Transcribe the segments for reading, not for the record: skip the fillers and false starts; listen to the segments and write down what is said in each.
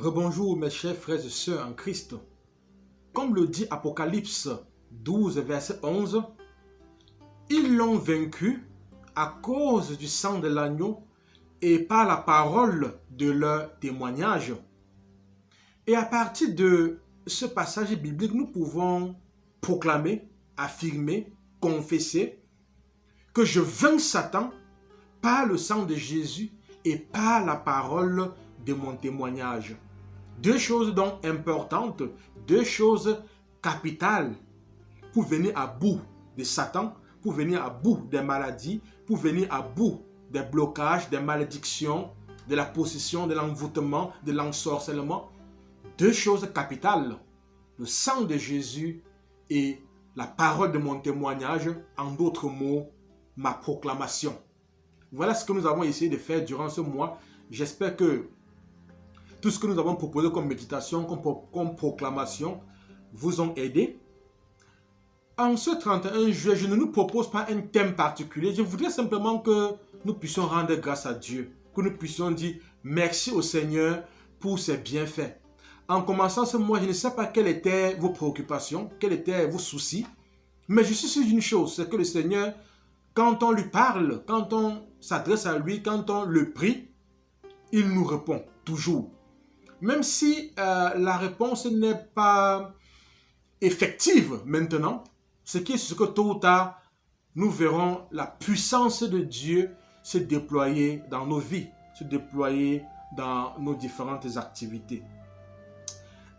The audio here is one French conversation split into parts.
Rebonjour mes chers frères et sœurs en Christ. Comme le dit Apocalypse 12, verset 11, ils l'ont vaincu à cause du sang de l'agneau et par la parole de leur témoignage. Et à partir de ce passage biblique, nous pouvons proclamer, affirmer, confesser que je vainc Satan par le sang de Jésus et par la parole de mon témoignage. Deux choses donc importantes, deux choses capitales pour venir à bout de Satan, pour venir à bout des maladies, pour venir à bout des blocages, des malédictions, de la possession, de l'envoûtement, de l'ensorcellement. Deux choses capitales, le sang de Jésus et la parole de mon témoignage, en d'autres mots, ma proclamation. Voilà ce que nous avons essayé de faire durant ce mois. J'espère que tout ce que nous avons proposé comme méditation, comme proclamation, vous ont aidé. En ce 31 juillet, je ne nous propose pas un thème particulier. Je voudrais simplement que nous puissions rendre grâce à Dieu, que nous puissions dire merci au Seigneur pour ses bienfaits. En commençant ce mois, je ne sais pas quelles étaient vos préoccupations, quels étaient vos soucis, mais je suis sûr d'une chose, c'est que le Seigneur, quand on lui parle, quand on s'adresse à lui, quand on le prie, il nous répond toujours. Même si la réponse n'est pas effective maintenant, ce qui est ce que tôt ou tard, nous verrons la puissance de Dieu se déployer dans nos vies, se déployer dans nos différentes activités.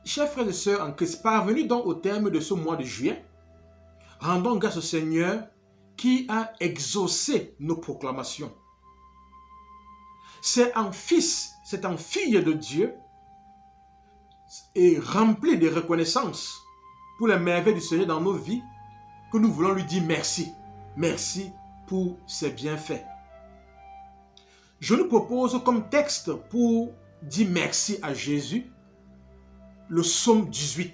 Chers frères et sœurs en Christ, parvenus donc au terme de ce mois de juillet, rendons grâce au Seigneur qui a exaucé nos proclamations. C'est en fils, c'est en fille de Dieu et rempli de reconnaissance pour les merveilles du Seigneur dans nos vies que nous voulons lui dire merci. Merci pour ses bienfaits. Je nous propose comme texte pour dire merci à Jésus le psaume 18.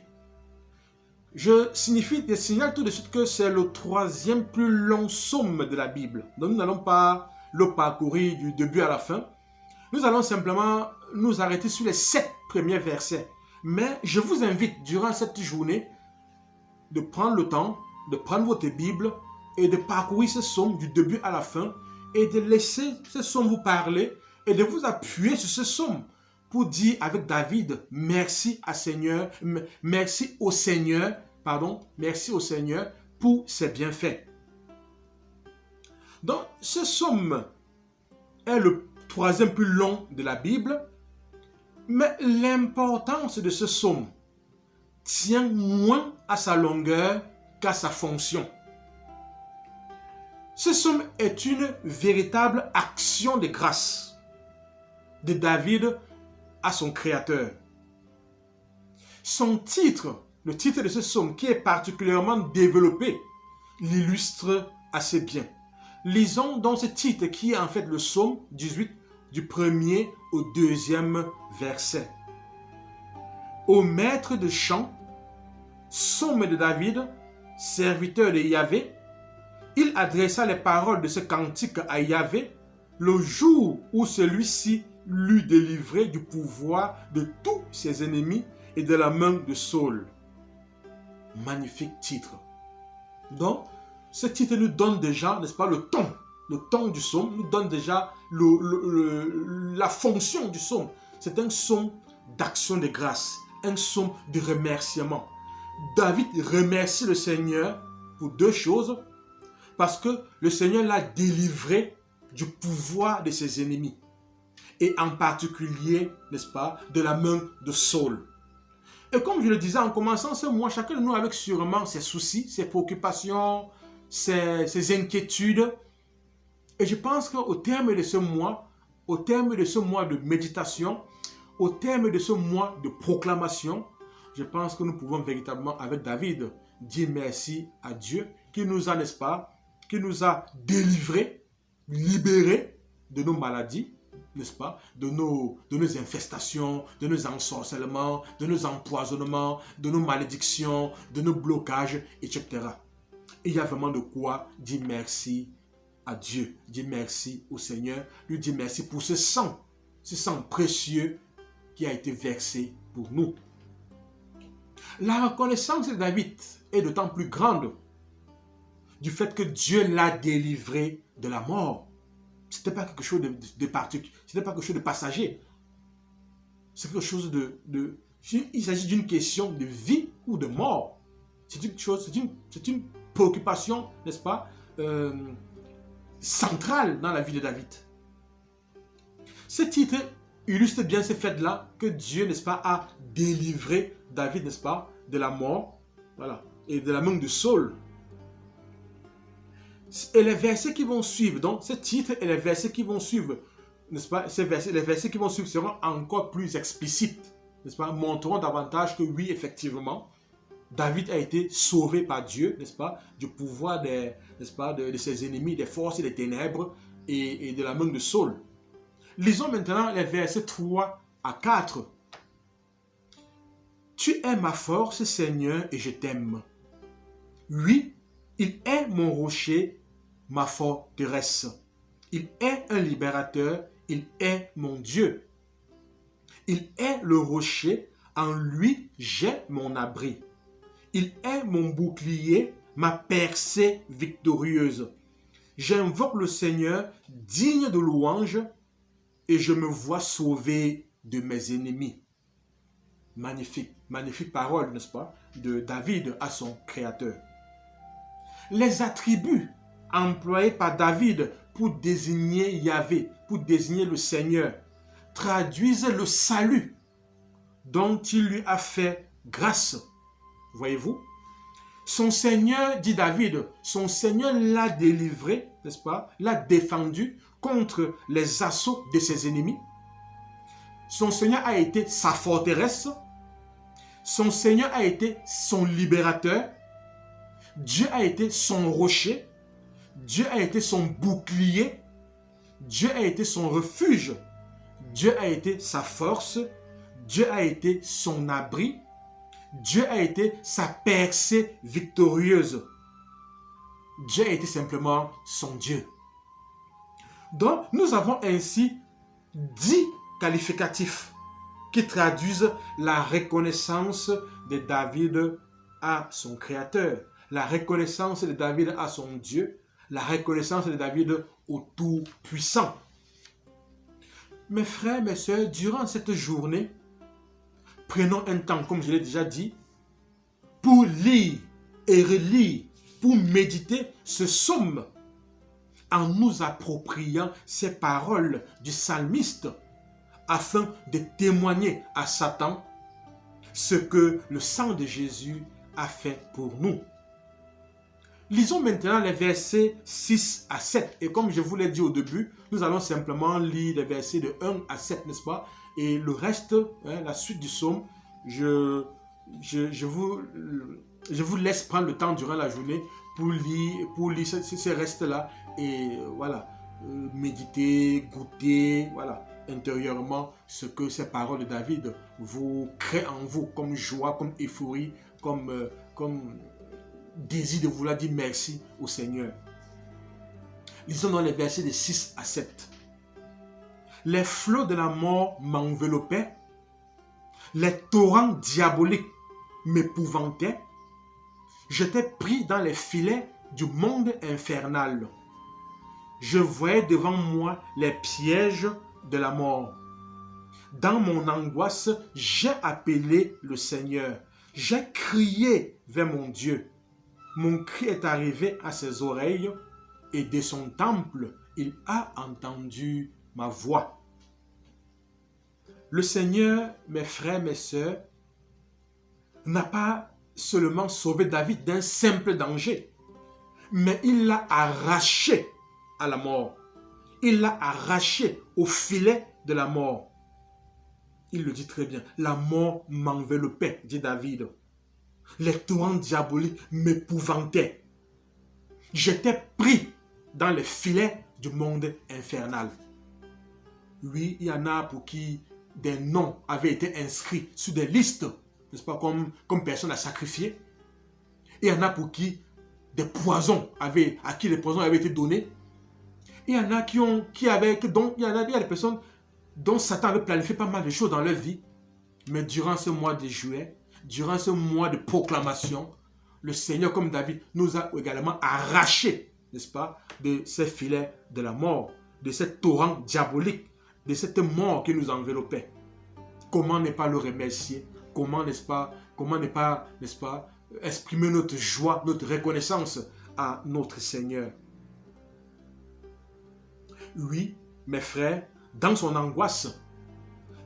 Je signale tout de suite que c'est le troisième plus long psaume de la Bible. Donc nous n'allons pas le parcourir du début à la fin. Nous allons simplement nous arrêter sur les 7 premiers versets. Mais je vous invite durant cette journée de prendre le temps, de prendre votre Bible et de parcourir ce psaume du début à la fin et de laisser ce psaume vous parler et de vous appuyer sur ce psaume pour dire avec David, merci au Seigneur pour ses bienfaits. Donc, ce psaume est le troisième plus long de la Bible, mais l'importance de ce psaume tient moins à sa longueur qu'à sa fonction. Ce psaume est une véritable action de grâce de David à son Créateur. Son titre, le titre de ce psaume qui est particulièrement développé, l'illustre assez bien. Lisons donc ce titre qui est en fait le psaume 18 du premier au deuxième verset. Au maître de chant, psaume de David, serviteur de Yahvé, il adressa les paroles de ce cantique à Yahvé le jour où celui-ci l'eut délivré du pouvoir de tous ses ennemis et de la main de Saul. Magnifique titre. Donc, ce titre nous donne déjà, n'est-ce pas, le ton du psaume, nous donne déjà la fonction du psaume. C'est un psaume d'action de grâce, un psaume de remerciement. David remercie le Seigneur pour deux choses, parce que le Seigneur l'a délivré du pouvoir de ses ennemis, et en particulier, n'est-ce pas, de la main de Saul. Et comme je le disais en commençant ce mois, chacun de nous avec sûrement ses soucis, ses préoccupations, ses inquiétudes. Et je pense qu'au terme de ce mois, de méditation, au terme de ce mois de proclamation, je pense que nous pouvons véritablement, avec David, dire merci à Dieu qui nous a, n'est-ce pas, qui nous a délivrés, libérés de nos maladies, n'est-ce pas, de nos infestations, de nos ensorcellements, de nos empoisonnements, de nos malédictions, de nos blocages, etc. Et il y a vraiment de quoi dire merci à Dieu, dire merci au Seigneur, lui dire merci pour ce sang précieux qui a été versé pour nous. La reconnaissance de David est d'autant plus grande du fait que Dieu l'a délivré de la mort. Ce n'était pas quelque chose de particulier, ce n'était pas quelque chose de passager. C'est quelque chose il s'agit d'une question de vie ou de mort. C'est une préoccupation, n'est-ce pas, centrale dans la vie de David. Ce titre illustre bien ce fait-là que Dieu, n'est-ce pas, a délivré David, n'est-ce pas, de la mort, voilà, et de la main de Saul. Et les versets qui vont suivre, donc ce titre et les versets qui vont suivre, n'est-ce pas, les versets qui vont suivre seront encore plus explicites, n'est-ce pas, montreront davantage que oui, effectivement, David a été sauvé par Dieu, n'est-ce pas, du pouvoir n'est-ce pas, de ses ennemis, des forces et des ténèbres et de la main de Saul. Lisons maintenant les versets 3 à 4. Tu es ma force, Seigneur, et je t'aime. Oui, il est mon rocher, ma forteresse. Il est un libérateur, il est mon Dieu. Il est le rocher, en lui j'ai mon abri. Il est mon bouclier, ma percée victorieuse. J'invoque le Seigneur, digne de louange, et je me vois sauvé de mes ennemis. Magnifique, magnifique parole, n'est-ce pas, de David à son Créateur. Les attributs employés par David pour désigner Yahvé, pour désigner le Seigneur, traduisent le salut dont il lui a fait grâce. Voyez-vous? Son Seigneur, dit David, son Seigneur l'a délivré, n'est-ce pas? L'a défendu contre les assauts de ses ennemis. Son Seigneur a été sa forteresse. Son Seigneur a été son libérateur. Dieu a été son rocher. Dieu a été son bouclier. Dieu a été son refuge. Dieu a été sa force. Dieu a été son abri. Dieu a été sa percée victorieuse. Dieu a été simplement son Dieu. Donc, nous avons ainsi 10 qualificatifs qui traduisent la reconnaissance de David à son Créateur, la reconnaissance de David à son Dieu, la reconnaissance de David au Tout-Puissant. Mes frères, mes sœurs, durant cette journée, prenons un temps, comme je l'ai déjà dit, pour lire et relire, pour méditer ce psaume, en nous appropriant ces paroles du psalmiste, afin de témoigner à Satan ce que le sang de Jésus a fait pour nous. Lisons maintenant les versets 6 à 7. Et comme je vous l'ai dit au début, nous allons simplement lire les versets de 1 à 7, n'est-ce pas? Et le reste, la suite du psaume, je vous laisse prendre le temps durant la journée pour lire ces restes-là. Et voilà, méditer, goûter, voilà, intérieurement ce que ces paroles de David vous créent en vous comme joie, comme euphorie, comme désir de vouloir dire merci au Seigneur. Lisons dans les versets de 6 à 7. Les flots de la mort m'enveloppaient, les torrents diaboliques m'épouvantaient, j'étais pris dans les filets du monde infernal. Je voyais devant moi les pièges de la mort. Dans mon angoisse, j'ai appelé le Seigneur. J'ai crié vers mon Dieu. Mon cri est arrivé à ses oreilles et de son temple, il a entendu ma voix. Le Seigneur, mes frères, mes sœurs, n'a pas seulement sauvé David d'un simple danger, mais il l'a arraché à la mort. Il l'a arraché au filet de la mort. Il le dit très bien. La mort m'enveloppait, dit David. Les torrents diaboliques m'épouvantaient. J'étais pris dans les filets du monde infernal. Oui, il y en a pour qui des noms avaient été inscrits sur des listes, n'est-ce pas, comme personne à sacrifier. Il y en a pour qui des poisons à qui les poisons avaient été donnés. Il y en a il y a des personnes dont Satan avait planifié pas mal de choses dans leur vie Mais durant ce mois de juillet, durant ce mois de proclamation, le Seigneur, comme David, nous a également arrachés, n'est-ce pas, de ces filets de la mort, de ce torrent diabolique, de cette mort qui nous enveloppait. Comment ne pas le remercier? Comment, n'est-ce pas, n'est-ce pas, exprimer notre joie, notre reconnaissance à notre Seigneur? Oui, mes frères, dans son angoisse,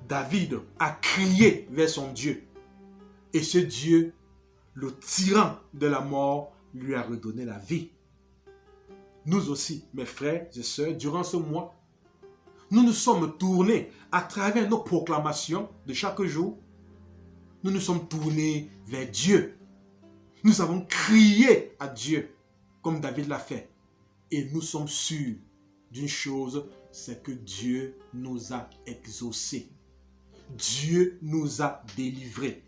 David a crié vers son Dieu. Et ce Dieu, le tyran de la mort, lui a redonné la vie. Nous aussi, mes frères et sœurs, durant ce mois, nous nous sommes tournés à travers nos proclamations de chaque jour. Nous nous sommes tournés vers Dieu. Nous avons crié à Dieu, comme David l'a fait. Et nous sommes sûrs d'une chose, c'est que Dieu nous a exaucés. Dieu nous a délivrés.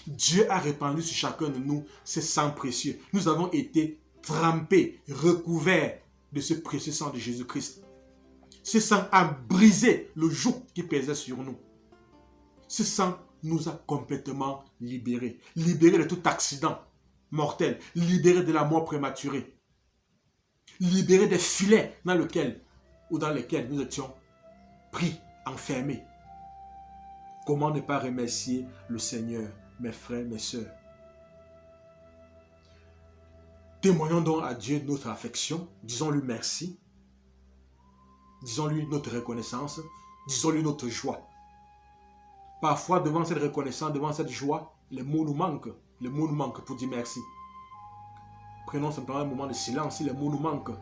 Dieu a répandu sur chacun de nous ses sangs précieux. Nous avons été trempés, recouverts de ce précieux sang de Jésus-Christ. Ce sang a brisé le joug qui pesait sur nous. Ce sang nous a complètement libérés. Libérés de tout accident mortel. Libérés de la mort prématurée. Libérés des filets dans lesquels nous étions pris, enfermés. Comment ne pas remercier le Seigneur, mes frères, mes sœurs? Témoignons donc à Dieu notre affection, disons-lui merci, disons-lui notre reconnaissance, disons-lui notre joie. Parfois, devant cette reconnaissance, devant cette joie, les mots nous manquent pour dire merci. Prenons simplement un moment de silence, si les mots nous manquent,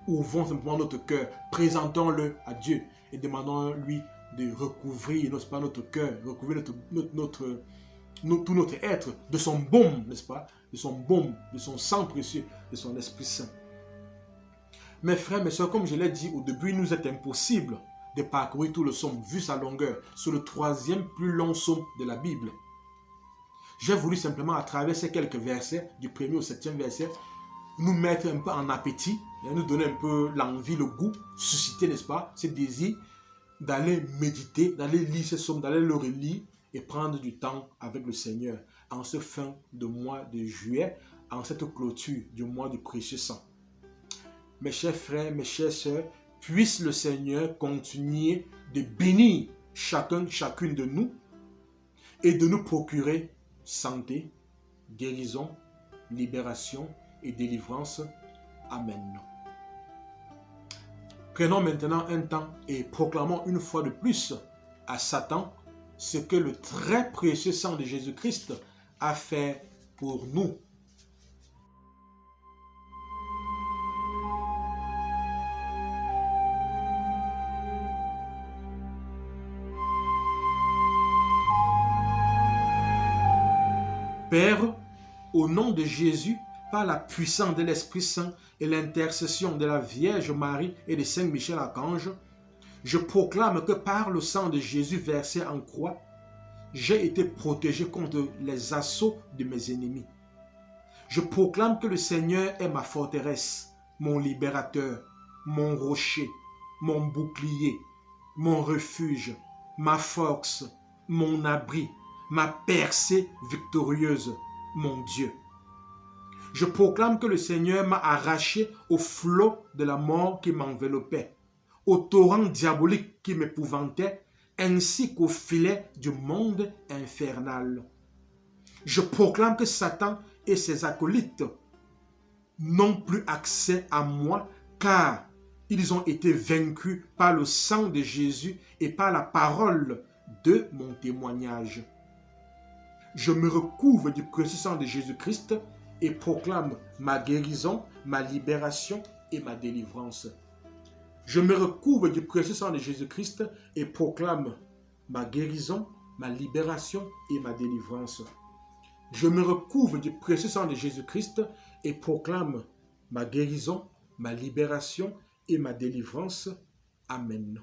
ouvrons simplement notre cœur, présentons-le à Dieu et demandons-lui de recouvrir, n'est-ce pas, notre cœur, recouvrir tout notre être de son baume, n'est-ce pas, de son baume, de son sang précieux, de son Esprit Saint. Mes frères, mes soeurs, comme je l'ai dit au début, il nous est impossible de parcourir tout le psaume, vu sa longueur. C'est le 3e plus long psaume de la Bible. J'ai voulu simplement, à travers ces quelques versets, du 1er au 7e verset, nous mettre un peu en appétit, et nous donner un peu l'envie, le goût, susciter, n'est-ce pas, ce désir d'aller méditer, d'aller lire ces psaumes, d'aller le relire et prendre du temps avec le Seigneur en ce fin de mois de juillet, en cette clôture du mois du précieux sang. Mes chers frères, mes chères sœurs, puisse le Seigneur continuer de bénir chacune de nous et de nous procurer santé, guérison, libération et délivrance. Amen. Prenons maintenant un temps et proclamons une fois de plus à Satan ce que le très précieux sang de Jésus-Christ a fait pour nous. Père, au nom de Jésus, par la puissance de l'Esprit Saint et l'intercession de la Vierge Marie et de Saint Michel Archange, je proclame que par le sang de Jésus versé en croix, j'ai été protégé contre les assauts de mes ennemis. Je proclame que le Seigneur est ma forteresse, mon libérateur, mon rocher, mon bouclier, mon refuge, ma force, mon abri, ma percée victorieuse, mon Dieu. Je proclame que le Seigneur m'a arraché au flot de la mort qui m'enveloppait, au torrent diabolique qui m'épouvantait, ainsi qu'au filet du monde infernal. Je proclame que Satan et ses acolytes n'ont plus accès à moi, car ils ont été vaincus par le sang de Jésus et par la parole de mon témoignage. Je me recouvre du précieux sang de Jésus-Christ et proclame ma guérison, ma libération et ma délivrance. Je me recouvre du précieux sang de Jésus-Christ et proclame ma guérison, ma libération et ma délivrance. Je me recouvre du précieux sang de Jésus-Christ et proclame ma guérison, ma libération et ma délivrance. Amen.